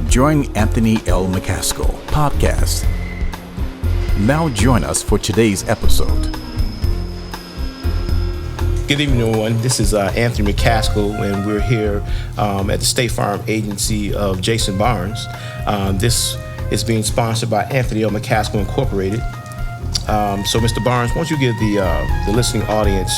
Join Anthony L. McCaskill podcast. Now join us for today's episode. Good evening, everyone. This is Anthony McCaskill, and we're here at the State Farm agency of Jason Barnes. This is being sponsored by Anthony L. McCaskill Incorporated. So, Mr. Barnes, why don't you give the listening audience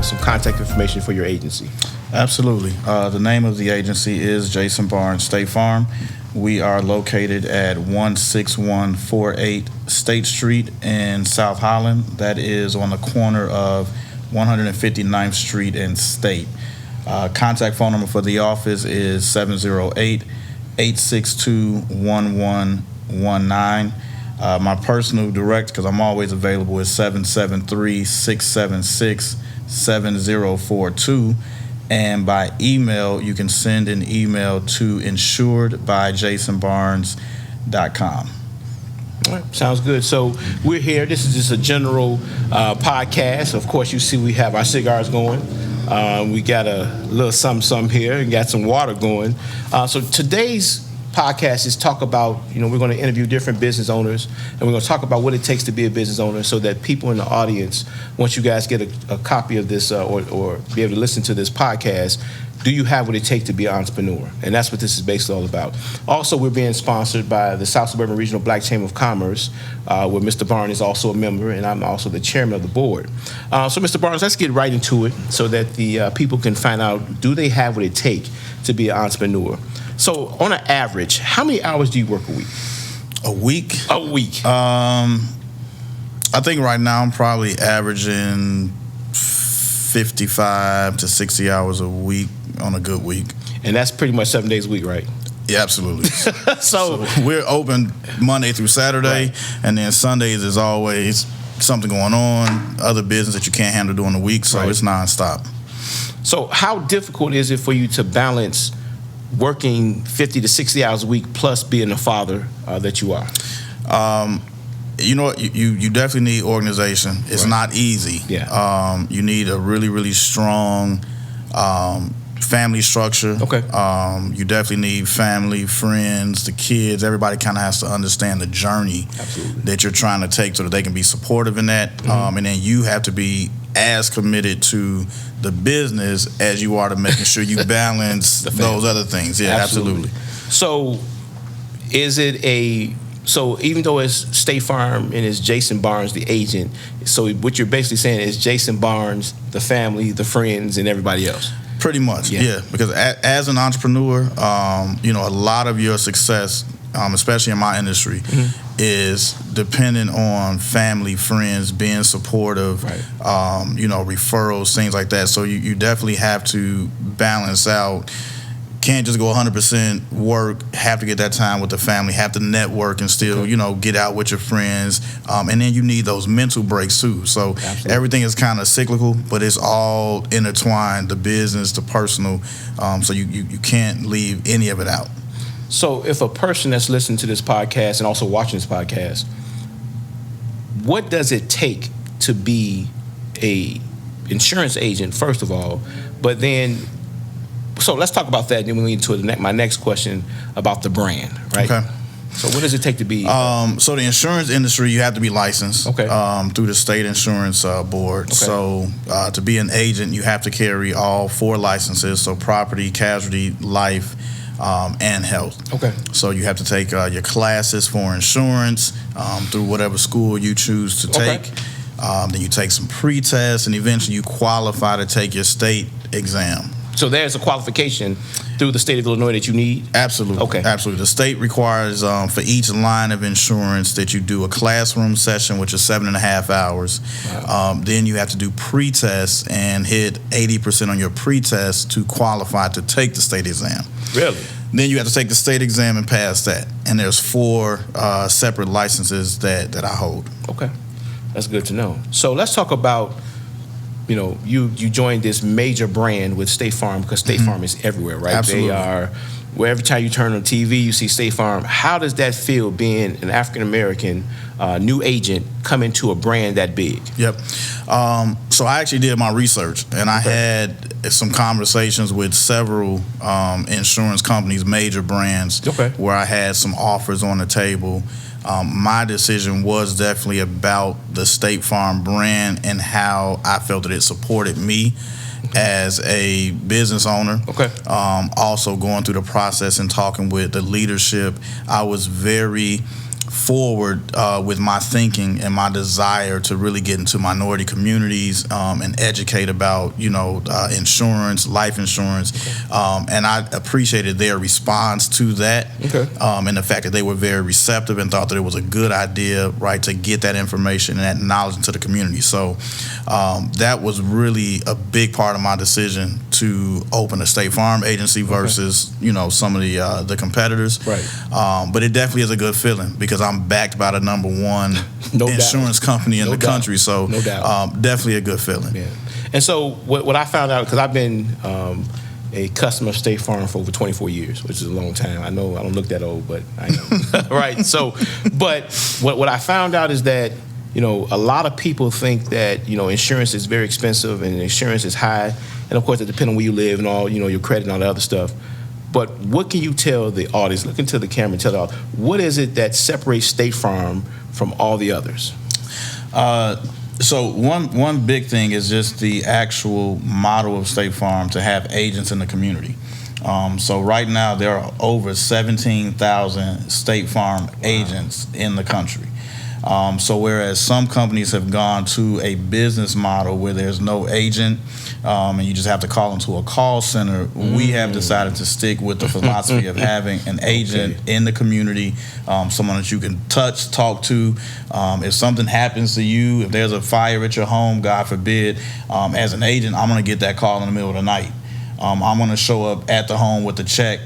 some contact information for your agency? Absolutely. The name of the agency is Jason Barnes State Farm. We are located at 16148 State Street in South Holland. That is on the corner of 159th Street and State. Contact phone number for the office is 708-862-1119. My personal direct, because I'm always available, is 773-676-7042. And by email, you can send an email to insuredbyjasonbarnes.com. All right, sounds good. So we're here. This is just a general podcast. Of course, you see we have our cigars going. We got a little something here and got some water going. So today's podcast is talk about, we're going to interview different business owners, and we're going to talk about what it takes to be a business owner so that people in the audience, once you guys get a copy of this or be able to listen to this podcast, do you have what it takes to be an entrepreneur? And that's what this is basically all about. Also, we're being sponsored by the South Suburban Regional Black Chamber of Commerce, where Mr. Barnes is also a member, and I'm also the chairman of the board. So, Mr. Barnes, let's get right into it so that the people can find out, do they have what it takes to be an entrepreneur? So, on an average, how many hours do you work a week? A week? A week. I think right now I'm probably averaging 55 to 60 hours a week on a good week. And that's pretty much 7 days a week, right? Yeah, absolutely. so we're open Monday through Saturday, right. And then Sundays is always something going on, other business that you can't handle during the week, so right. It's nonstop. So how difficult is it for you to balance working 50 to 60 hours a week plus being the father that you are? You know what? You definitely need organization. It's right. Not easy. Yeah. You need a really, really strong family structure. Okay. You definitely need family, friends, the kids. Everybody kind of has to understand the journey Absolutely. That you're trying to take so that they can be supportive in that. Mm-hmm. And then you have to be as committed to the business as you are to making sure you balance those other things. Yeah, absolutely. So is it so even though it's State Farm and it's Jason Barnes, the agent, so what you're basically saying is Jason Barnes, the family, the friends, and everybody else? Pretty much, yeah. Because as an entrepreneur, a lot of your success, especially in my industry, mm-hmm. is dependent on family, friends, being supportive, right. Referrals, things like that. So you definitely have to balance out. Can't just go 100% work, have to get that time with the family, have to network and still, get out with your friends. And then you need those mental breaks too. So Absolutely. Everything is kind of cyclical, but it's all intertwined, the business, the personal. So you can't leave any of it out. So if a person that's listening to this podcast and also watching this podcast, what does it take to be a insurance agent, first of all, but then so let's talk about that, and then we get into my next question about the brand, right? Okay. So what does it take to be? So the insurance industry, you have to be licensed through the state insurance board. Okay. So to be an agent, you have to carry all 4 licenses, so property, casualty, life, and health. Okay. So you have to take your classes for insurance through whatever school you choose to take. Then you take some pre-tests, and eventually you qualify to take your state exam. So there's a qualification through the state of Illinois that you need? Absolutely. Okay. Absolutely. The state requires for each line of insurance that you do a classroom session, which is 7.5 hours. Wow. Then you have to do pre-tests and hit 80% on your pre-test to qualify to take the state exam. Really? Then you have to take the state exam and pass that. And there's 4 separate licenses that I hold. Okay. That's good to know. So let's talk about, you joined this major brand with State Farm, because State Farm is everywhere, right? Absolutely. They are, where every time you turn on TV, you see State Farm. How does that feel being an African-American new agent coming to a brand that big? Yep. So I actually did my research, and I had some conversations with several insurance companies, major brands, where I had some offers on the table. My decision was definitely about the State Farm brand and how I felt that it supported me as a business owner. Also going through the process and talking with the leadership, I was very forward with my thinking and my desire to really get into minority communities and educate about, insurance, life insurance. And I appreciated their response to that. And the fact that they were very receptive and thought that it was a good idea, right, to get that information and that knowledge into the community. So that was really a big part of my decision to open a State Farm agency versus, some of the competitors. But it definitely is a good feeling because I'm backed by the number one insurance company in the country. So definitely a good feeling. Yeah. And so what I found out, because I've been a customer of State Farm for over 24 years, which is a long time. I know I don't look that old, but I am. Right. So, but what I found out is that, a lot of people think that, insurance is very expensive and insurance is high. And of course, it depends on where you live and all, your credit and all that other stuff. But what can you tell the audience, look into the camera and tell the audience, what is it that separates State Farm from all the others? So one big thing is just the actual model of State Farm to have agents in the community. So right now there are over 17,000 State Farm agents in the country. So whereas some companies have gone to a business model where there's no agent and you just have to call into a call center, we have decided to stick with the philosophy of having an agent in the community, someone that you can touch, talk to. If something happens to you, if there's a fire at your home, God forbid, as an agent, I'm going to get that call in the middle of the night. I'm going to show up at the home with the check,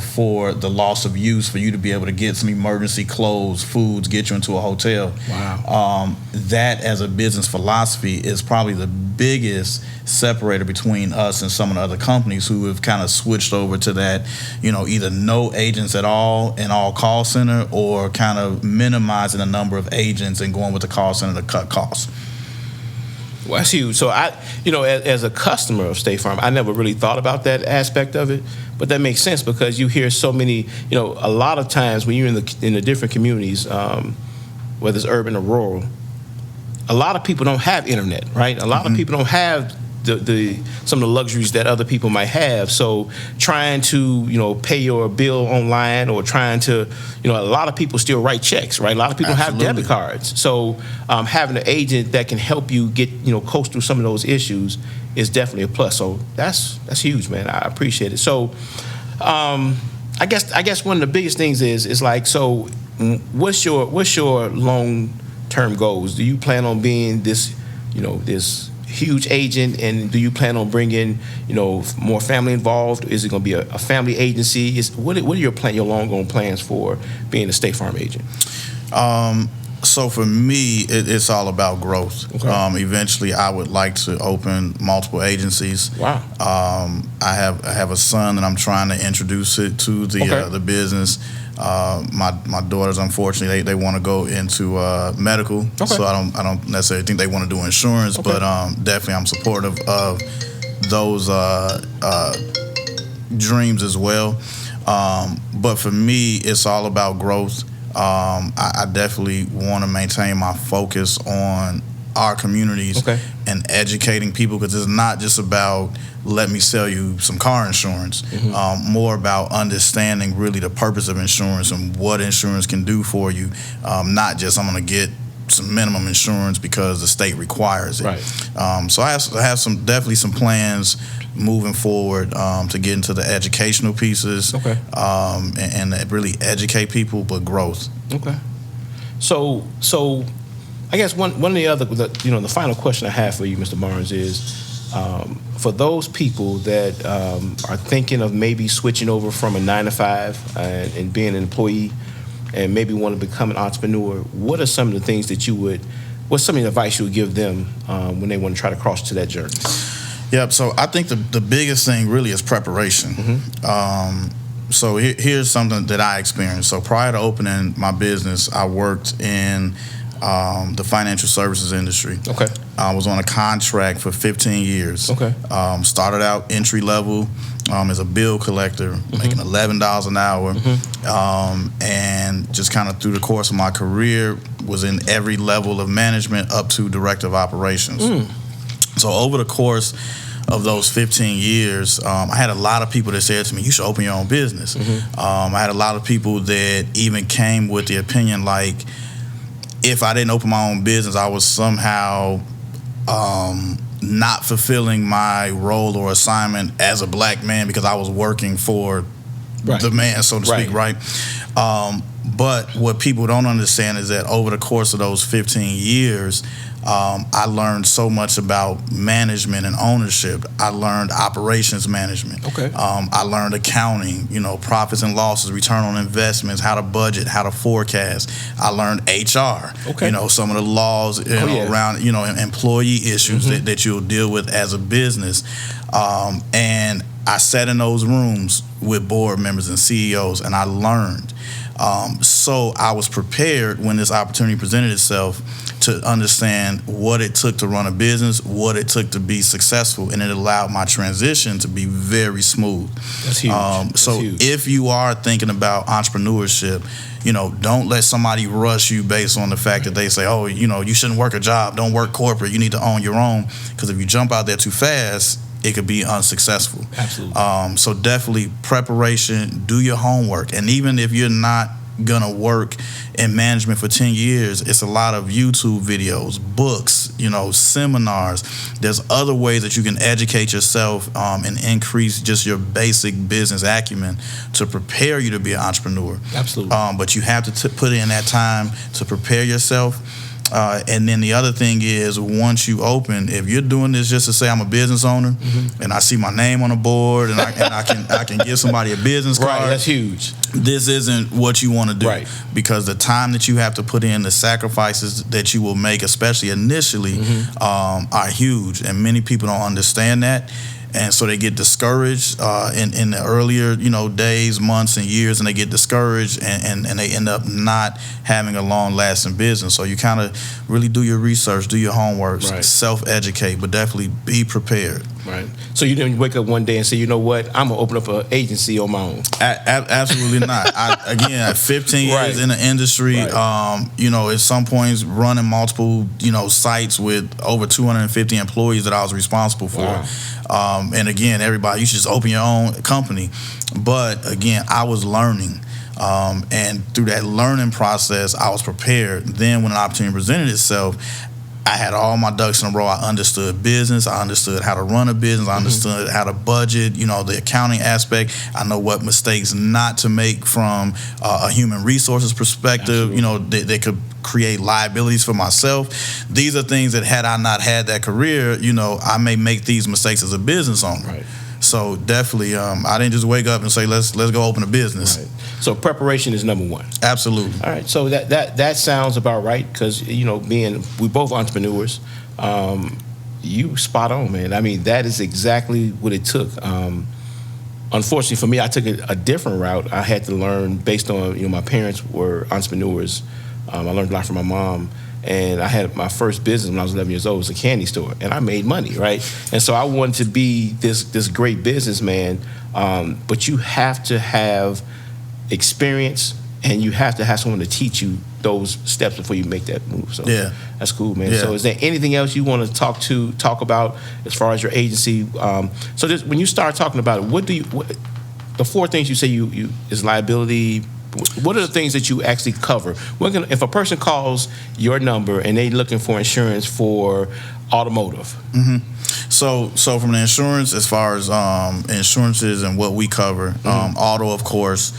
for the loss of use, for you to be able to get some emergency clothes, foods, get you into a hotel. Wow. That as a business philosophy is probably the biggest separator between us and some of the other companies who have kind of switched over to that, either no agents at all in all call center or kind of minimizing the number of agents and going with the call center to cut costs. Well, that's huge. So as a customer of State Farm, I never really thought about that aspect of it, but that makes sense because you hear so many, a lot of times when you're in the different communities, whether it's urban or rural, a lot of people don't have internet, right? A lot of people don't have some of the luxuries that other people might have. So trying to, pay your bill online or trying to, a lot of people still write checks, right? A lot of people have debit cards. So having an agent that can help you get, coast through some of those issues is definitely a plus. So that's huge, man. I appreciate it. So I guess one of the biggest things is like, so what's your long-term goals? Do you plan on being this, this huge agent, and do you plan on bringing, more family involved? Is it going to be a family agency? What are your long-term plans for being a State Farm agent? So for me, it's all about growth. Eventually, I would like to open multiple agencies. Wow. I have a son that I'm trying to introduce it to the business. My daughters, unfortunately, they want to go into medical, so I don't necessarily think they want to do insurance, but definitely I'm supportive of those dreams as well. But for me, it's all about growth. I definitely want to maintain my focus on our communities and educating people, because it's not just about let me sell you some car insurance, more about understanding really the purpose of insurance and what insurance can do for you, not just I'm going to get some minimum insurance because the state requires it. So I have definitely some plans moving forward to get into the educational pieces and really educate people, but growth. So I guess one of the other, the final question I have for you, Mr. Barnes, is for those people that are thinking of maybe switching over from a 9-to-5 and being an employee and maybe want to become an entrepreneur, what are some of the things what's some of the advice you would give them when they want to try to cross to that journey? Yep. So I think the biggest thing really is preparation. So here's something that I experienced. So prior to opening my business, I worked in the financial services industry. Okay. I was on a contract for 15 years. Okay. Started out entry level as a bill collector, making $11 an hour, and just kind of through the course of my career was in every level of management up to director of operations. So over the course of those 15 years, I had a lot of people that said to me, you should open your own business. I had a lot of people that even came with the opinion like, if I didn't open my own business, I was somehow not fulfilling my role or assignment as a black man because I was working for the man, so to speak, right? But what people don't understand is that over the course of those 15 years, I learned so much about management and ownership. I learned operations management. Okay. I learned accounting, profits and losses, return on investments, how to budget, how to forecast. I learned HR. Okay. Some of the laws around, employee issues that you'll deal with as a business. And I sat in those rooms with board members and CEOs, and I learned. So I was prepared when this opportunity presented itself to understand what it took to run a business, what it took to be successful, and it allowed my transition to be very smooth. That's huge. If you are thinking about entrepreneurship, don't let somebody rush you based on the fact that they say, oh, you shouldn't work a job, don't work corporate, you need to own your own, because if you jump out there too fast, it could be unsuccessful. Absolutely. So definitely preparation, do your homework. And even if you're not gonna work in management for 10 years, it's a lot of YouTube videos, books, seminars. There's other ways that you can educate yourself and increase just your basic business acumen to prepare you to be an entrepreneur. Absolutely. But you have to put in that time to prepare yourself. And then the other thing is, once you open, if you're doing this just to say I'm a business owner, and I see my name on the board, and I can give somebody a business card, right? That's huge. This isn't what you want to do, right? Because the time that you have to put in, the sacrifices that you will make, especially initially, are huge, and many people don't understand that. And so they get discouraged in the earlier, days, months, and years, and they get discouraged, and they end up not having a long-lasting business. So you kind of really do your research, do your homework, self-educate, but definitely be prepared. Right. So you didn't wake up one day and say, you know what, I'm going to open up an agency on my own. Absolutely not. Again, 15 years in the industry, at some points running multiple, sites with over 250 employees that I was responsible for. Wow. And again, everybody, you should just open your own company. But again, I was learning. And through that learning process, I was prepared. Then when an opportunity presented itself, I had all my ducks in a row. I understood business. I understood how to run a business. I understood how to budget, the accounting aspect. I know what mistakes not to make from a human resources perspective, that could create liabilities for myself. These are things that had I not had that career, I may make these mistakes as a business owner. Right. So definitely, I didn't just wake up and say, let's go open a business. Right. So preparation is number one. Absolutely. All right. So that sounds about right, because we both entrepreneurs, you spot on, man. I mean, that is exactly what it took. Unfortunately for me, I took a different route. I had to learn based on my parents were entrepreneurs. I learned a lot from my mom. And I had my first business when I was 11 years old. It was a candy store, and I made money, right? And so I wanted to be this great businessman, but you have to have experience, and you have to have someone to teach you those steps before you make that move. So that's cool, man. Yeah. So is there anything else you want to talk about as far as your agency? So when you start talking about it, the four things you say you is liability. What are the things that you actually cover? If a person calls your number and they're looking for insurance for automotive? So from the insurance, as far as insurances and what we cover, auto, of course,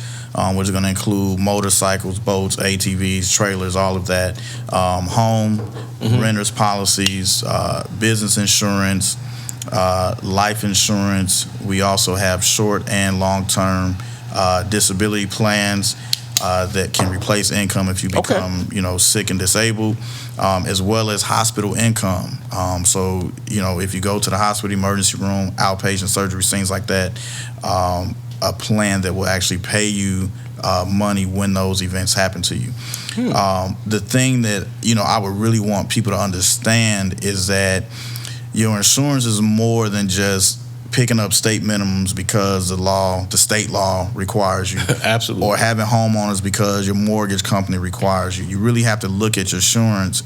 which is going to include motorcycles, boats, ATVs, trailers, all of that, home, renters policies, business insurance, life insurance. We also have short and long-term disability plans that can replace income if you become, sick and disabled, as well as hospital income. So, if you go to the hospital emergency room, outpatient surgery, things like that, a plan that will actually pay you money when those events happen to you. The thing that I would really want people to understand is that your insurance is more than just picking up state minimums because the state law requires you. Absolutely. Or having homeowners because your mortgage company requires you. You really have to look at your insurance,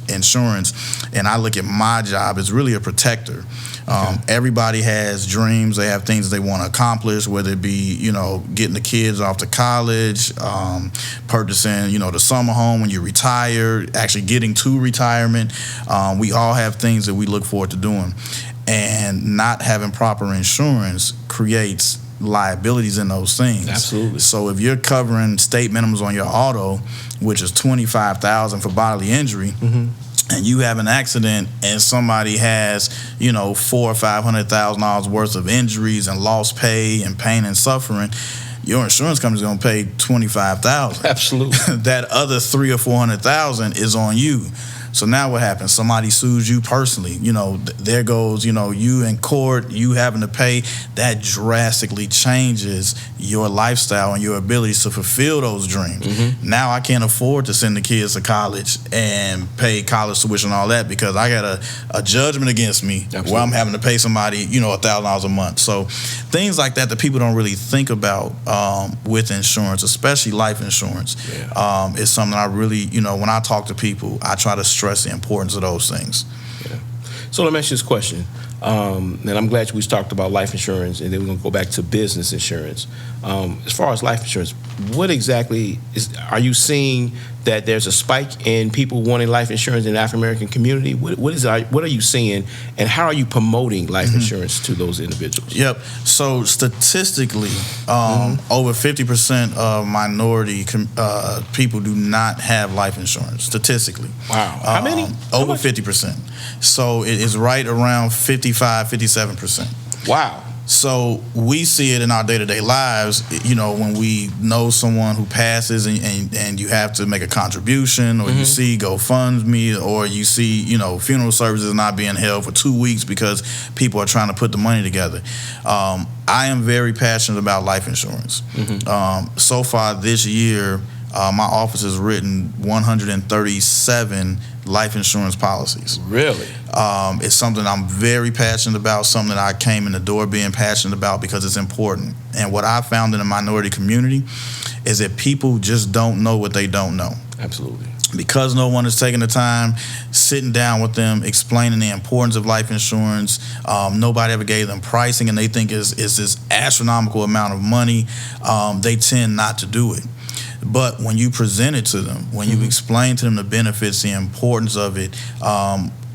and I look at my job as really a protector. Everybody has dreams. They have things they want to accomplish, whether it be, getting the kids off to college, purchasing, the summer home when you retire, actually getting to retirement. We all have things that we look forward to doing. And not having proper insurance creates liabilities in those things. Absolutely. So if you're covering state minimums on your auto, which is $25,000 for bodily injury, and you have an accident and somebody has, $400,000 or $500,000 worth of injuries and lost pay and pain and suffering, your insurance company's gonna pay $25,000. Absolutely. That other $300,000 or $400,000 is on you. So now what happens? Somebody sues you personally. There goes, you in court, you having to pay. That drastically changes your lifestyle and your abilities to fulfill those dreams. Now I can't afford to send the kids to college and pay college tuition and all that because I got a judgment against me. Absolutely. Where I'm having to pay somebody, $1,000 a month. So things like that people don't really think about with insurance, especially life insurance, is something I really, when I talk to people, I try to stress the importance of those things. Yeah. So let me ask you this question, and I'm glad we talked about life insurance, and then we're going to go back to business insurance. As far as life insurance, what exactly are you seeing that there's a spike in people wanting life insurance in the African American community? What are you seeing, and how are you promoting life insurance to those individuals? Yep. So statistically, over 50% of minority people do not have life insurance. Statistically, wow. How many? Over 50%. So it is right around 55, 57%. Wow. So we see it in our day-to-day lives, when we know someone who passes and you have to make a contribution, or you see GoFundMe, or you see, funeral services not being held for 2 weeks because people are trying to put the money together. I am very passionate about life insurance. So far this year, my office has written 137 life insurance policies. Really? It's something I'm very passionate about, something that I came in the door being passionate about because it's important. And what I found in the minority community is that people just don't know what they don't know. Absolutely. Because no one is taking the time, sitting down with them, explaining the importance of life insurance. Nobody ever gave them pricing, and they think it's this astronomical amount of money. They tend not to do it. But when you present it to them, when you explain to them the benefits, the importance of it,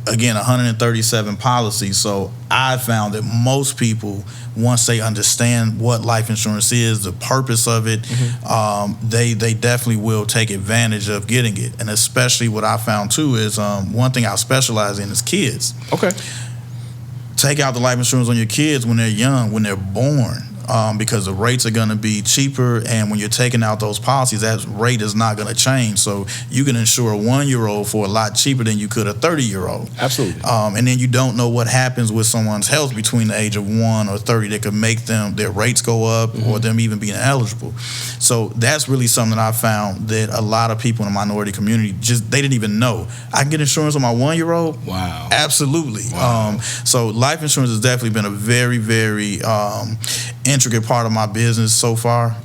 again, 137 policies. So I found that most people, once they understand what life insurance is, the purpose of it, they definitely will take advantage of getting it. And especially what I found too is one thing I specialize in is kids. Okay. Take out the life insurance on your kids when they're young, when they're born. Because the rates are going to be cheaper, and when you're taking out those policies, that rate is not going to change. So you can insure a 1-year-old for a lot cheaper than you could a 30-year-old. Absolutely. And then you don't know what happens with someone's health between the age of 1 or 30 that could make their rates go up or them even being eligible. So that's really something that I found that a lot of people in the minority community they didn't even know. I can get insurance on my 1-year-old? Wow. Absolutely. Wow. So life insurance has definitely been a very, very intricate part of my business so far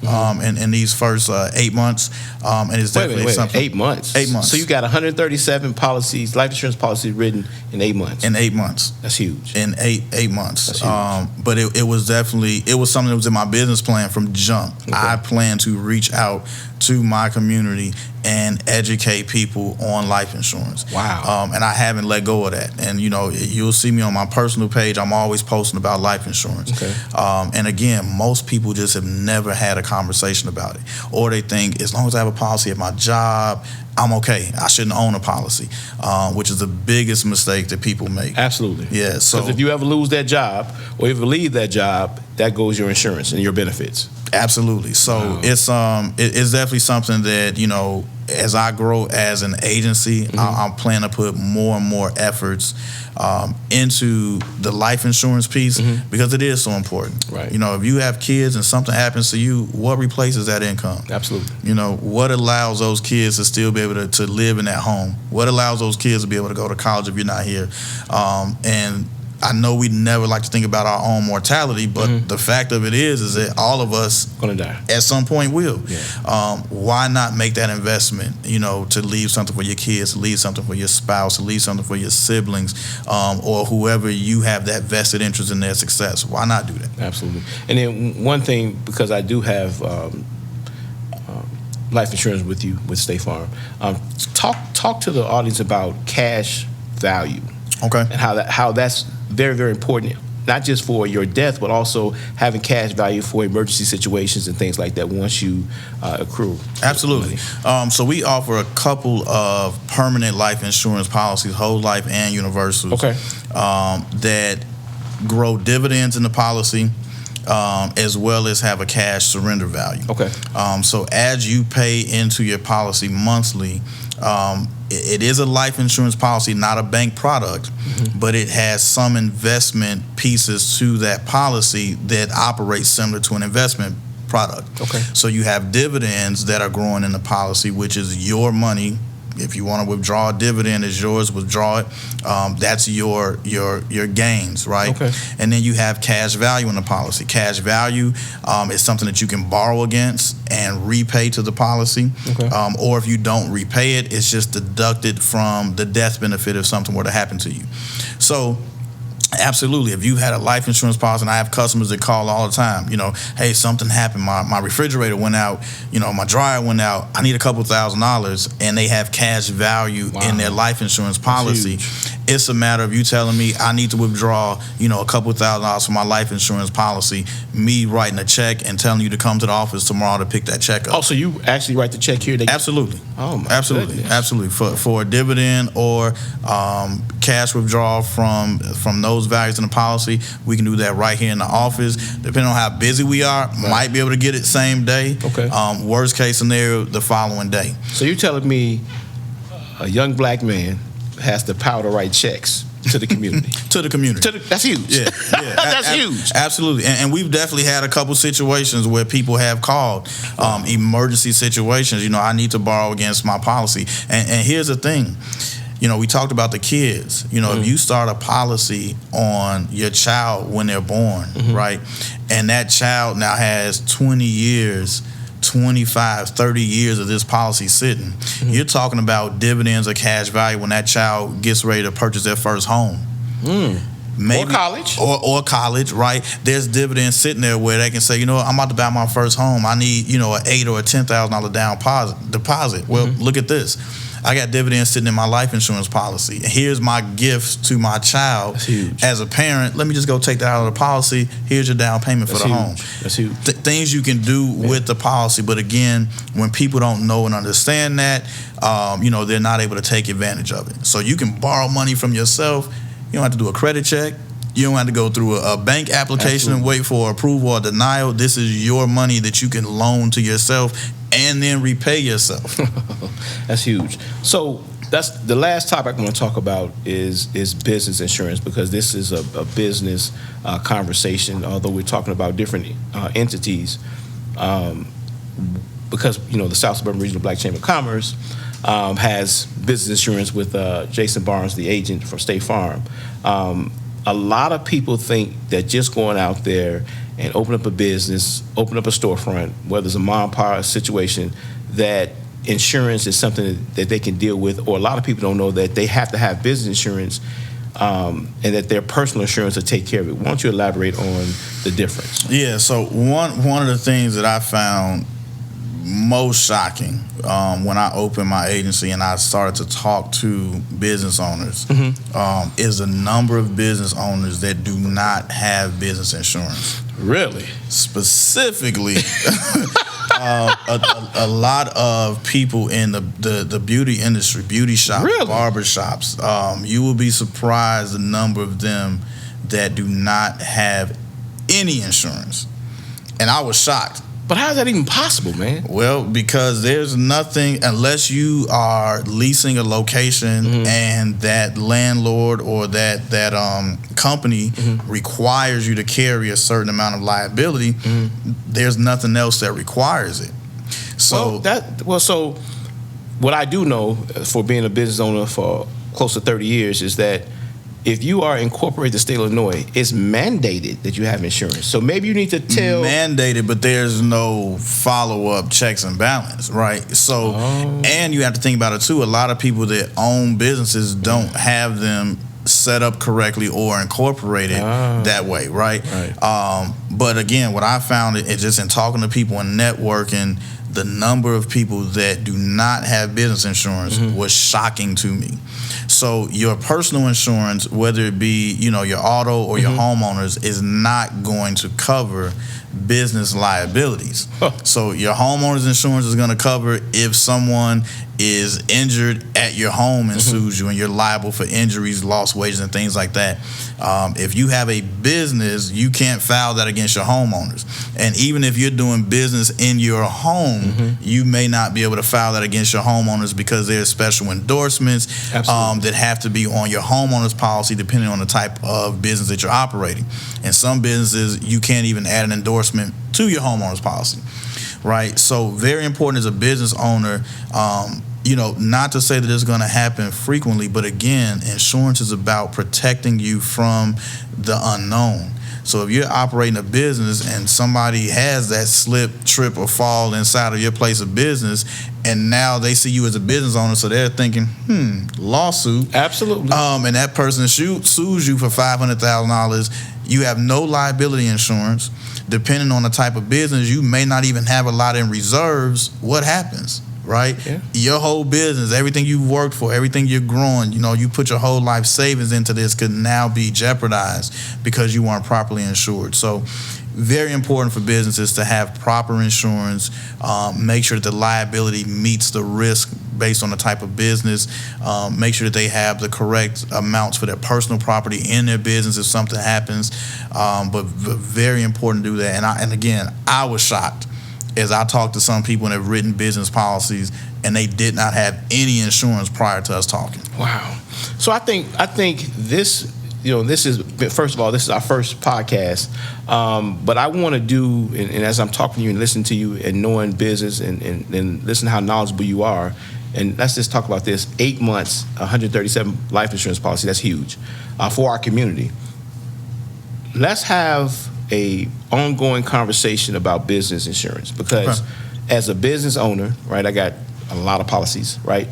in these first 8 months. And it's definitely something. 8 months? 8 months. So you got 137 policies, life insurance policies written in 8 months? In 8 months. That's huge. In eight months. That's huge. But it was definitely, it was something that was in my business plan from jump. Okay. I plan to reach out to my community and educate people on life insurance. Wow. And I haven't let go of that. And, you'll see me on my personal page. I'm always posting about life insurance. Okay. And again, most people just have never had a conversation about it. Or they think, as long as I have a policy at my job, I'm okay. I shouldn't own a policy, which is the biggest mistake that people make. Absolutely. Yeah. So if you ever lose that job or if you leave that job, that goes your insurance and your benefits. Absolutely. So it's definitely something that, you know, as I grow as an agency, I'm planning to put more and more efforts into the life insurance piece because it is so important. Right. You know, if you have kids and something happens to you, what replaces that income? Absolutely. You know, what allows those kids to still be able to live in that home? What allows those kids to be able to go to college if you're not here? And I know we never like to think about our own mortality, but the fact of it is that all of us gonna die at some point will. Yeah. Why not make that investment, you know, to leave something for your kids, to leave something for your spouse, to leave something for your siblings, or whoever you have that vested interest in their success? Why not do that? Absolutely. And then one thing, because I do have life insurance with you, with State Farm, talk to the audience about cash value. Okay. And how that's very, very important, not just for your death, but also having cash value for emergency situations and things like that once you accrue. Absolutely. So we offer a couple of permanent life insurance policies, whole life and universals, that grow dividends in the policy, as well as have a cash surrender value. Okay. So as you pay into your policy monthly, it is a life insurance policy, not a bank product, but it has some investment pieces to that policy that operates similar to an investment product. Okay. So you have dividends that are growing in the policy, which is your money. If you want to withdraw a dividend, it's yours. Withdraw it. That's your gains, right? Okay. And then you have cash value in the policy. Cash value is something that you can borrow against and repay to the policy. Okay. Or if you don't repay it, it's just deducted from the death benefit if something were to happen to you. So absolutely, if you had a life insurance policy, and I have customers that call all the time, you know, hey, something happened, my refrigerator went out, you know, my dryer went out, I need a couple $1,000s, and they have cash value in their life insurance policy. It's a matter of you telling me I need to withdraw, you know, a couple $1,000s from my life insurance policy, me writing a check and telling you to come to the office tomorrow to pick that check up. Oh, so you actually write the check here? Absolutely. Oh, my absolutely, goodness. absolutely. For a dividend or cash withdrawal from those values in the policy, we can do that right here in the office. Depending on how busy we are, might be able to get it same day. Okay. Worst case scenario, the following day. So you're telling me a young black man has the power to write checks to the community? To the community. That's huge. Yeah. That's huge. Absolutely. And we've definitely had a couple situations where people have called emergency situations. You know, I need to borrow against my policy. And here's the thing. You know, we talked about the kids. You know, if you start a policy on your child when they're born, right, and that child now has 20 years, 25, 30 years of this policy sitting, you're talking about dividends or cash value when that child gets ready to purchase their first home. Maybe, or college. Or college, right? There's dividends sitting there where they can say, you know what, I'm about to buy my first home. I need, you know, an $8,000 or a $10,000 down deposit. Well, look at this. I got dividends sitting in my life insurance policy. Here's my gift to my child. That's huge. As a parent, let me just go take that out of the policy. Here's your down payment for the home. That's huge. Things you can do with the policy. But again, when people don't know and understand that, you know, they're not able to take advantage of it. So you can borrow money from yourself. You don't have to do a credit check. You don't have to go through a bank application and wait for approval or denial. This is your money that you can loan to yourself and then repay yourself. That's huge. So that's the last topic I want to talk about is business insurance, because this is a business conversation, although we're talking about different entities. Because, you know, the South Suburban Regional Black Chamber of Commerce has business insurance with Jason Barnes, the agent from State Farm. A lot of people think that just going out there and open up a business, open up a storefront, whether it's a mom and pop situation, that insurance is something that they can deal with, or a lot of people don't know that they have to have business insurance and that their personal insurance will take care of it. Why don't you elaborate on the difference? Yeah, so one of the things that I found most shocking when I opened my agency and I started to talk to business owners is the number of business owners that do not have business insurance. Really? Specifically, a lot of people in the beauty industry, beauty shops, barber shops, you will be surprised the number of them that do not have any insurance. And I was shocked. But how is that even possible, man? Well, because there's nothing, unless you are leasing a location and that landlord or that company requires you to carry a certain amount of liability, there's nothing else that requires it. So so what I do know for being a business owner for close to 30 years is that if you are incorporated to the state of Illinois, it's mandated that you have insurance. So maybe you need to tell... Mandated, but there's no follow-up checks and balance, right? So, and you have to think about it too. A lot of people that own businesses don't have them set up correctly or incorporated that way, right? But again, what I found is just in talking to people and networking, the number of people that do not have business insurance was shocking to me. So your personal insurance, whether it be, you know, your auto or your homeowners, is not going to cover business liabilities. So your homeowner's insurance is going to cover if someone is injured at your home and sues you and you're liable for injuries, lost wages, and things like that. If you have a business, you can't file that against your homeowners. And even if you're doing business in your home, you may not be able to file that against your homeowners because there's special endorsements that have to be on your homeowner's policy depending on the type of business that you're operating. And some businesses, you can't even add an endorsement to your homeowner's policy, right? So very important as a business owner, you know, not to say that it's going to happen frequently, but again, insurance is about protecting you from the unknown. So if you're operating a business and somebody has that slip, trip, or fall inside of your place of business, and now they see you as a business owner, so they're thinking, lawsuit. Absolutely. And that person sues you for $500,000. You have no liability insurance. Depending on the type of business, you may not even have a lot in reserves. What happens? Right? Yeah. Your whole business, everything you've worked for, everything you're growing, you know, you put your whole life savings into this could now be jeopardized because you weren't properly insured. So very important for businesses to have proper insurance, make sure that the liability meets the risk based on the type of business, make sure that they have the correct amounts for their personal property in their business if something happens, but very important to do that. And again, I was shocked as I talked to some people and have written business policies, and they did not have any insurance prior to us talking. Wow. So I think this, you know, this is, first of all, this is our first podcast, but I want to do, and as I'm talking to you and listening to you and knowing business and listen to how knowledgeable you are, and let's just talk about this, 8 months, 137 life insurance policy, that's huge for our community. Let's have a ongoing conversation about business insurance because as a business owner, right, I got a lot of policies, right?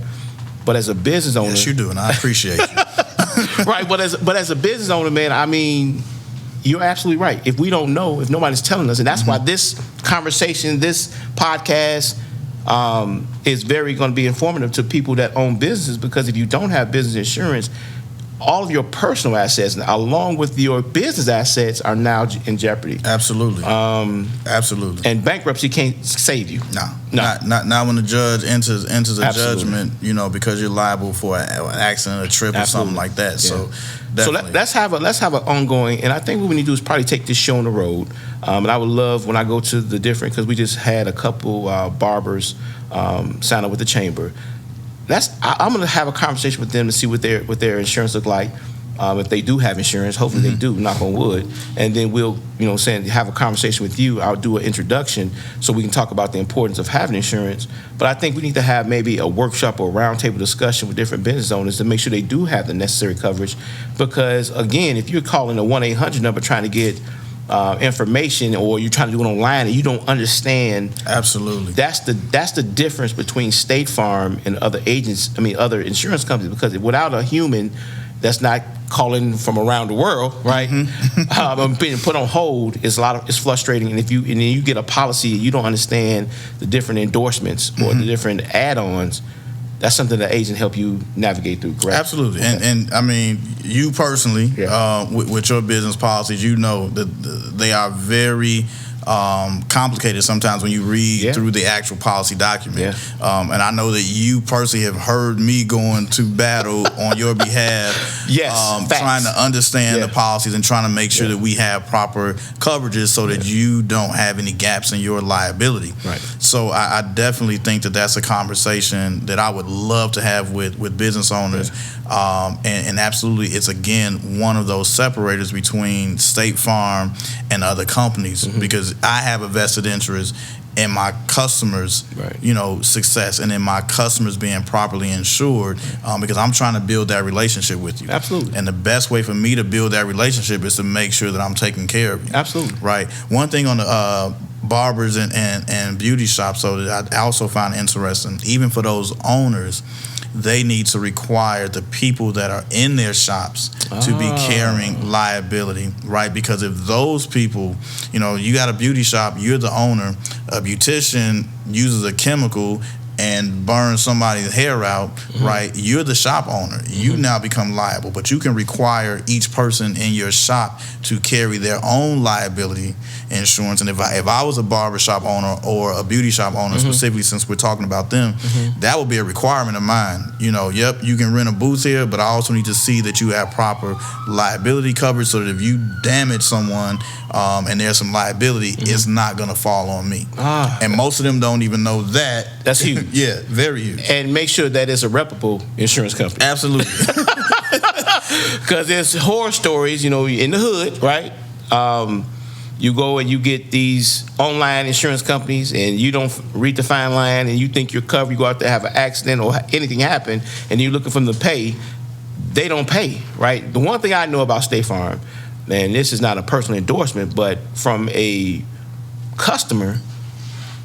But as a business owner... Yes, you do, and I appreciate you. Right, but as a business owner, man, I mean, you're absolutely right. If we don't know, if nobody's telling us, and that's why this conversation, this podcast is very going to be informative to people that own businesses, because if you don't have business insurance, all of your personal assets, along with your business assets, are now in jeopardy. Absolutely. Absolutely. And bankruptcy can't save you. No. Not when the judge enters a judgment, you know, because you're liable for an accident, a trip, or something like that. Yeah. So definitely. So let's have an ongoing, and I think what we need to do is probably take this show on the road. And I would love when I go to the different, because we just had a couple barbers sign up with the chamber. I'm going to have a conversation with them to see what their insurance look like. If they do have insurance, hopefully they do, knock on wood. And then we'll, you know, have a conversation with you. I'll do an introduction so we can talk about the importance of having insurance. But I think we need to have maybe a workshop or roundtable discussion with different business owners to make sure they do have the necessary coverage. Because again, if you're calling a 1-800 number trying to get information, or you're trying to do it online and you don't understand, absolutely, that's the difference between State Farm and other other insurance companies, because without a human that's not calling from around the world, right, being put on hold, it's frustrating. And then you get a policy, you don't understand the different endorsements or the different add-ons. That's something that agent help you navigate through, correct? Absolutely. Okay. And I mean, you personally, with your business policies, you know that they are very complicated sometimes when you read through the actual policy document. And I know that you personally have heard me going to battle on your behalf, trying to understand the policies and trying to make sure that we have proper coverages so that you don't have any gaps in your liability. Right. So I definitely think that that's a conversation that I would love to have with business owners. And absolutely, it's again one of those separators between State Farm and other companies, because I have a vested interest in my customers, success, and in my customers being properly insured, because I'm trying to build that relationship with you. Absolutely. And the best way for me to build that relationship is to make sure that I'm taking care of you. Absolutely. Right. One thing on the barbers and beauty shops, so that I also find interesting, even for those owners, they need to require the people that are in their shops to be carrying liability, right? Because if those people, you got a beauty shop, you're the owner, a beautician uses a chemical and burn somebody's hair out, right? You're the shop owner. You now become liable, but you can require each person in your shop to carry their own liability insurance. And if I was a barbershop owner or a beauty shop owner, specifically since we're talking about them, that would be a requirement of mine. Yep, you can rent a booth here, but I also need to see that you have proper liability coverage so that if you damage someone and there's some liability, it's not going to fall on me. And most of them don't even know that. That's huge. Yeah, very huge. And make sure that it's a reputable insurance company. Absolutely. Because there's horror stories, in the hood, right? You go and you get these online insurance companies and you don't read the fine line and you think you're covered. You go out there, have an accident or anything happen, and you're looking for them to pay. They don't pay, right? The one thing I know about State Farm, and this is not a personal endorsement, but from a customer,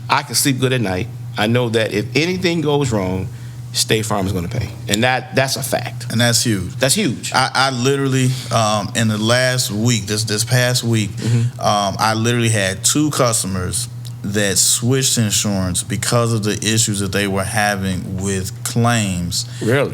I can sleep good at night. I know that if anything goes wrong, State Farm is going to pay, and that's a fact. And that's huge. That's huge. I literally, in the last week, this past week, I literally had 2 customers that switched insurance because of the issues that they were having with claims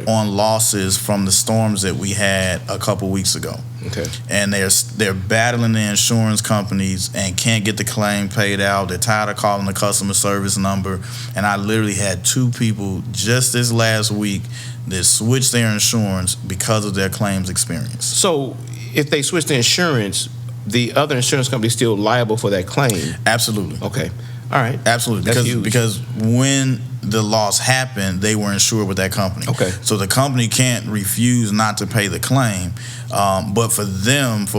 on losses from the storms that we had a couple weeks ago. Okay. And they're battling the insurance companies and can't get the claim paid out. They're tired of calling the customer service number. And I literally had 2 people just this last week that switched their insurance because of their claims experience. So if they switch the insurance, the other insurance company is still liable for that claim? Absolutely. Okay. All right. Absolutely. Because when the loss happened, they were insured with that company. Okay. So the company can't refuse not to pay the claim. But for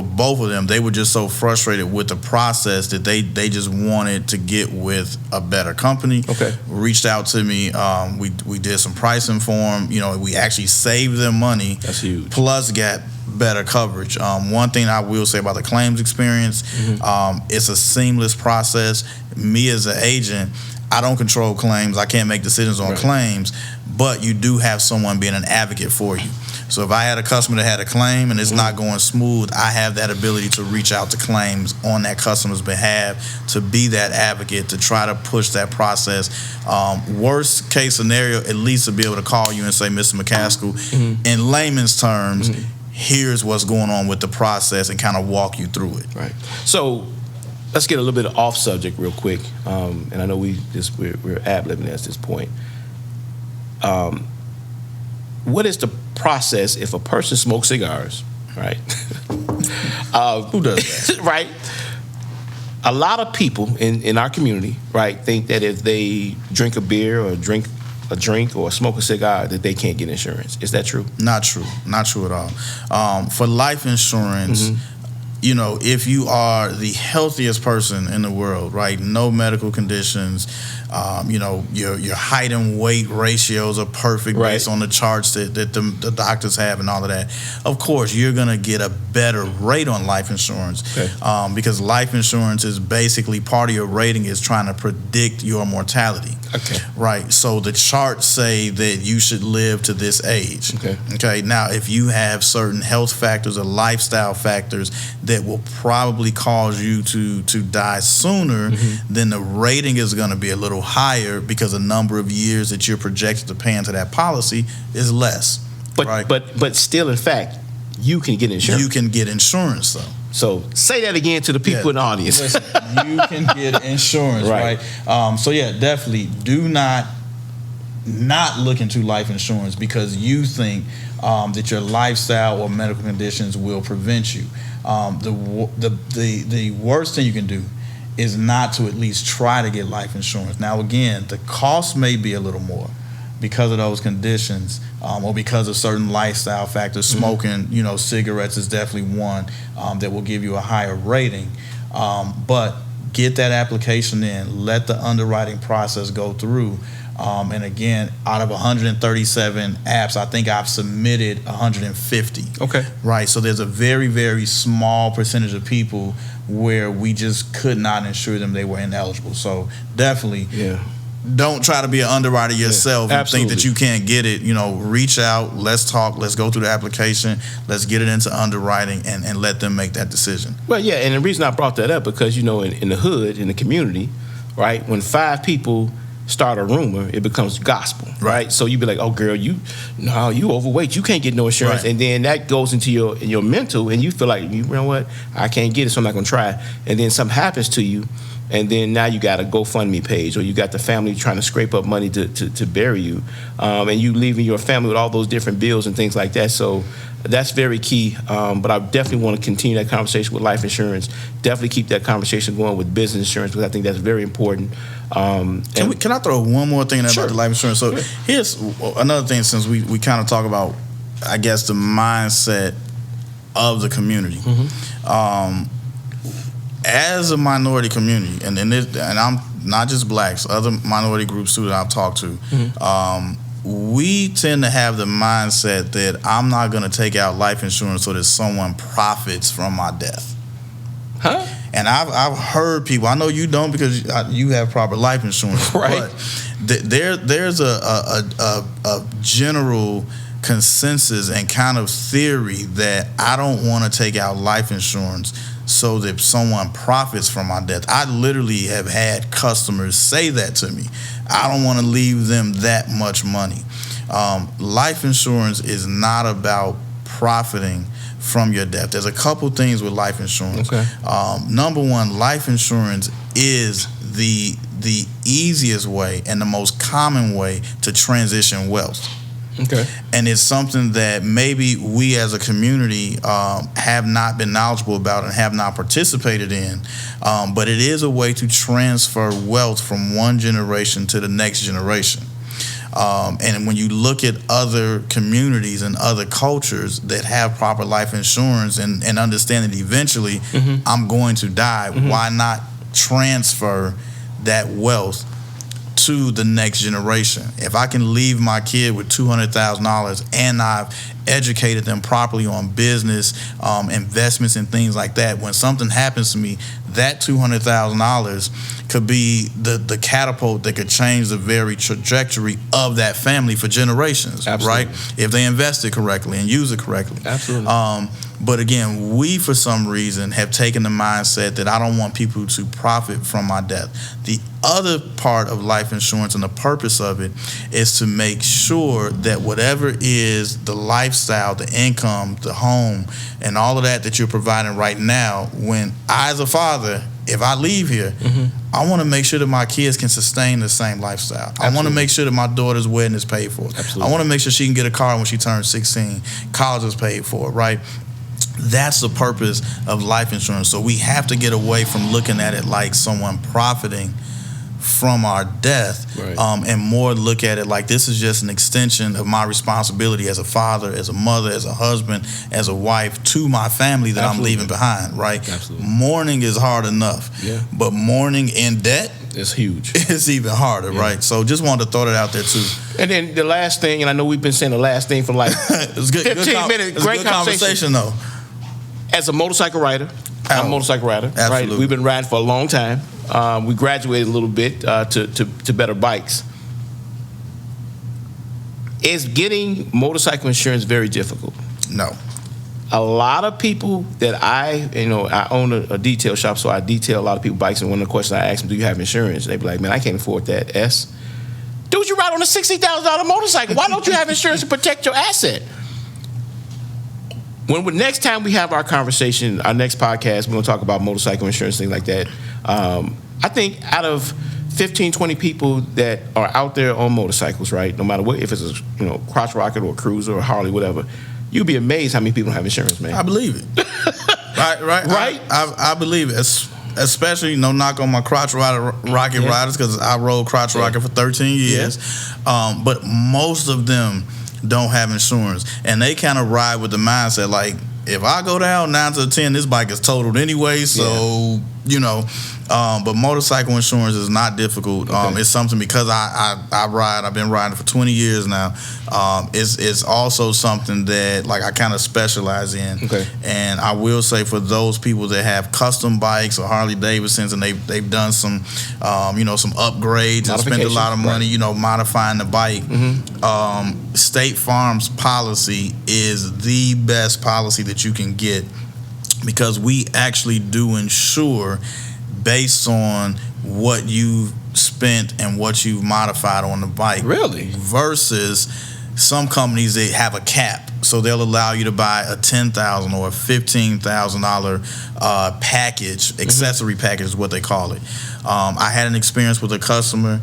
both of them, they were just so frustrated with the process that they just wanted to get with a better company. Okay. Reached out to me. We did some pricing for them. We actually saved them money. That's huge. Plus got better coverage. One thing I will say about the claims experience, it's a seamless process. Me as an agent, I don't control claims. I can't make decisions on claims, but you do have someone being an advocate for you. So if I had a customer that had a claim and it's not going smooth, I have that ability to reach out to claims on that customer's behalf to be that advocate, to try to push that process. Worst case scenario, at least to be able to call you and say, Mr. McCaskill, in layman's terms, here's what's going on with the process and kind of walk you through it. Right. So let's get a little bit off subject real quick. And I know we're ad-libbing at this point. What is the process if a person smokes cigars, right? Who does that? Right. A lot of people in our community, right, think that if they drink a beer or drink a drink or smoke a cigar that they can't get insurance. Is that true? Not true. Not true at all. For life insurance, if you are the healthiest person in the world, right, no medical conditions, your height and weight ratios are perfect based on the charts that the doctors have and all of that, of course, you're going to get a better rate on life insurance. Okay. Because life insurance is basically part of your rating is trying to predict your mortality. Okay. Right. So the charts say that you should live to this age. Okay. Okay. Now, if you have certain health factors or lifestyle factors that will probably cause you to die sooner, then the rating is going to be a little higher because the number of years that you're projected to pay into that policy is less. But still, in fact, you can get insurance. You can get insurance, though. So say that again to the people in the audience. Listen, you can get insurance, right? So yeah, definitely do not look into life insurance because you think that your lifestyle or medical conditions will prevent you. The worst thing you can do is not to at least try to get life insurance. Now again, the cost may be a little more because of those conditions, or because of certain lifestyle factors. Smoking, cigarettes is definitely one that will give you a higher rating. But get that application in, let the underwriting process go through. And again, out of 137 apps, I think I've submitted 150. Okay. Right. So there's a very, very small percentage of people where we just could not insure them; they were ineligible. So definitely, don't try to be an underwriter yourself and think that you can't get it. Reach out, let's talk, let's go through the application, let's get it into underwriting and let them make that decision. Well, yeah, and the reason I brought that up because, in the hood, in the community, right, when 5 people start a rumor, it becomes gospel, right? So you be like, oh, girl, you overweight, you can't get no insurance. Right. And then that goes into your mental, and you feel like, you know what, I can't get it, so I'm not going to try. And then something happens to you, and then now you got a GoFundMe page, or you got the family trying to scrape up money to bury you, and you leaving your family with all those different bills and things like that. So that's very key. But I definitely want to continue that conversation with life insurance. Definitely keep that conversation going with business insurance because I think that's very important. Can I throw one more thing in about the life insurance? So here's another thing, since we kind of talk about, I guess, the mindset of the community. As a minority community, and I'm not just blacks, other minority groups too that I've talked to, we tend to have the mindset that I'm not going to take out life insurance so that someone profits from my death. Huh? And I've heard people, I know you don't because you have proper life insurance, right? But there's a general consensus and kind of theory that I don't want to take out life insurance so that someone profits from my death. I literally have had customers say that to me. I don't want to leave them that much money. Life insurance is not about profiting from your death. There's a couple things with life insurance. Okay. Number one, life insurance is the easiest way and the most common way to transition wealth. Okay. And it's something that maybe we as a community have not been knowledgeable about and have not participated in. But it is a way to transfer wealth from one generation to the next generation. And when you look at other communities and other cultures that have proper life insurance and understand that eventually I'm going to die, why not transfer that wealth to the next generation? If I can leave my kid with $200,000 and I've educated them properly on business, investments and things like that, when something happens to me, that $200,000 could be the catapult that could change the very trajectory of that family for generations. Absolutely. Right? If they invest it correctly and use it correctly. Absolutely. But again, we for some reason have taken the mindset that I don't want people to profit from my death. The other part of life insurance and the purpose of it is to make sure that whatever is the lifestyle, the income, the home, and all of that you're providing right now, when I as a father, if I leave here, I want to make sure that my kids can sustain the same lifestyle. Absolutely. I want to make sure that my daughter's wedding is paid for. Absolutely. I want to make sure she can get a car when she turns 16. College is paid for, right? That's the purpose of life insurance. So we have to get away from looking at it like someone profiting from our death, right. And more look at it like this is just an extension of my responsibility as a father, as a mother, as a husband, as a wife to my family that Absolutely. I'm leaving behind, right? Absolutely. Mourning is hard enough, but mourning in debt is huge. It's even harder, right? So just wanted to throw that out there too. And then the last thing, and I know we've been saying the last thing for like 15 minutes, great conversation though. As a motorcycle rider, I'm a motorcycle rider, Absolutely. right? We've been riding for a long time. We graduated a little bit to better bikes. Is getting motorcycle insurance very difficult? No. A lot of people that I own a detail shop, so I detail a lot of people's bikes, and one of the questions I ask them, do you have insurance? They be like, man, I can't afford that. Dude, you ride on a $60,000 motorcycle. Why don't you have insurance to protect your asset? next time we have our conversation, our next podcast, we're going to talk about motorcycle insurance, things like that. I think out of 15, 20 people that are out there on motorcycles, right, no matter what, if it's a crotch rocket or a cruiser or a Harley, whatever, you'd be amazed how many people don't have insurance, man. I believe it. right. I believe it. Especially, knock on my crotch rocket riders, because I rode crotch rocket for 13 years. Yeah. But most of them don't have insurance, and they kind of ride with the mindset like, if I go down 9 to 10, this bike is totaled anyway. So but motorcycle insurance is not difficult. It's something, because I ride. I've been riding for 20 years now. It's also something that like I kind of specialize in. Okay. And I will say, for those people that have custom bikes or Harley Davidsons, and they've done some some upgrades and spent a lot of money modifying the bike. Mm-hmm. State Farm's policy is the best policy that you can get, because we actually do insure based on what you've spent and what you've modified on the bike. Really? Versus some companies, they have a cap, so they'll allow you to buy a $10,000 or a $15,000 package, accessory package is what they call it. I had an experience with a customer.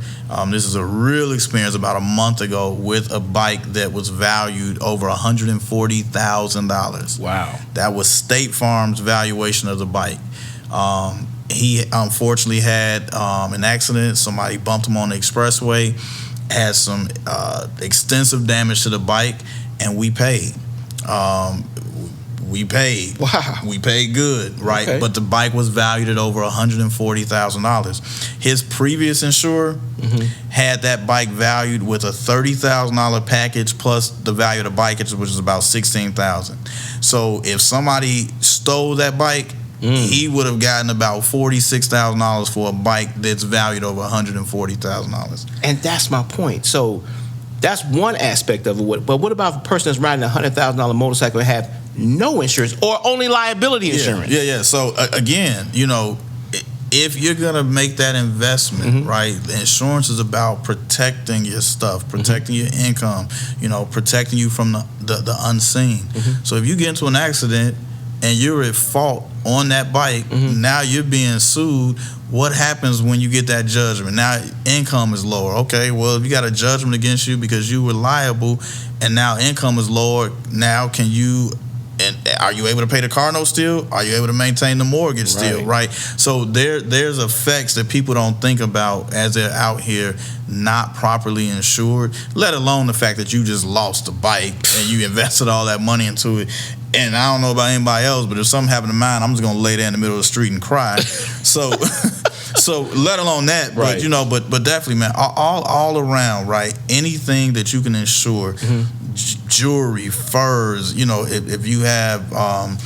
This is a real experience about a month ago with a bike that was valued over $140,000. Wow. That was State Farm's valuation of the bike. He unfortunately had an accident. Somebody bumped him on the expressway, had some extensive damage to the bike, and we paid. Wow. We paid good, right? Okay. But the bike was valued at over $140,000. His previous insurer had that bike valued with a $30,000 package plus the value of the bike, which was about $16,000. So if somebody stole that bike, he would have gotten about $46,000 for a bike that's valued over $140,000. And that's my point. So that's one aspect of it. But what about a person that's riding a $100,000 motorcycle and have no insurance or only liability insurance? Yeah. So again, if you're gonna make that investment, right? Insurance is about protecting your stuff, protecting your income, protecting you from the unseen. So if you get into an accident and you're at fault on that bike, now you're being sued. What happens when you get that judgment? Now income is lower. Okay, well, if you got a judgment against you because you were liable, and now income is lower, now are you able to pay the car note still? Are you able to maintain the mortgage still, right? So there's effects that people don't think about as they're out here not properly insured, let alone the fact that you just lost the bike and you invested all that money into it. And I don't know about anybody else, but if something happened to mine, I'm just gonna lay there in the middle of the street and cry. So let alone that, but but definitely, man, all around, right? Anything that you can insure, jewelry, furs, if you have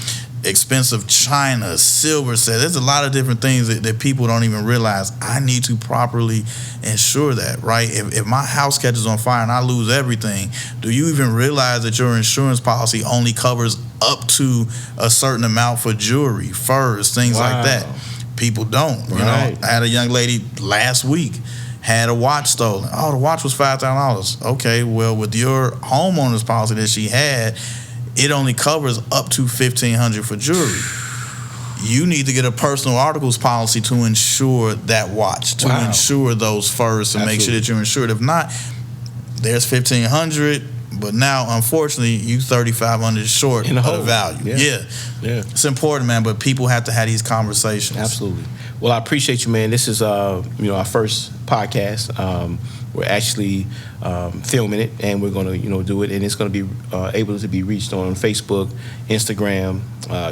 expensive china, silver set, there's a lot of different things that people don't even realize. I need to properly insure that, right? If my house catches on fire and I lose everything, do you even realize that your insurance policy only covers up to a certain amount for jewelry, furs, things like that? People don't. I had a young lady last week had a watch stolen. Oh, the watch was $5,000. Okay, well, with your homeowner's policy that she had, it only covers up to $1,500 for jewelry. You need to get a personal articles policy to insure that watch, to insure those furs, to make sure that you're insured. If not, there's $1,500. But now, unfortunately, you $3,500 short of the value. Yeah. It's important, man. But people have to have these conversations. Absolutely. Well, I appreciate you, man. This is our first podcast. We're actually filming it, and we're going to do it, and it's going to be able to be reached on Facebook, Instagram,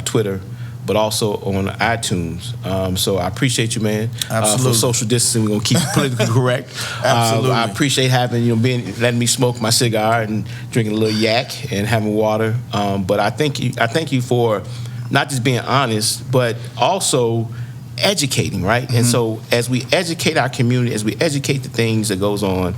Twitter, but also on iTunes. So I appreciate you, man. Absolutely. For social distancing, we're gonna keep it politically correct. Absolutely. I appreciate having letting me smoke my cigar and drinking a little yak and having water. But I thank you for not just being honest, but also educating, right? And so as we educate our community, as we educate the things that goes on,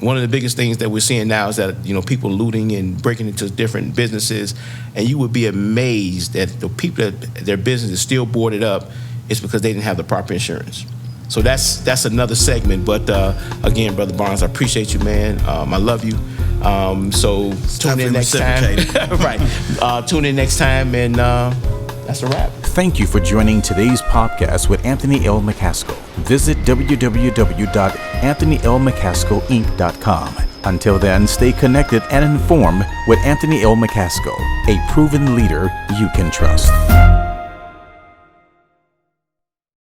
one of the biggest things that we're seeing now is that people looting and breaking into different businesses, and you would be amazed that the people that their business is still boarded up is because they didn't have the proper insurance. So that's another segment. But again, Brother Barnes, I appreciate you, man. I love you. So tune in next time. Right. Tune in next time, and that's a wrap. Thank you for joining today's podcast with Anthony L. McCaskill. Visit www.anthonylmccaskillinc.com. Until then, stay connected and informed with Anthony L. McCaskill, a proven leader you can trust.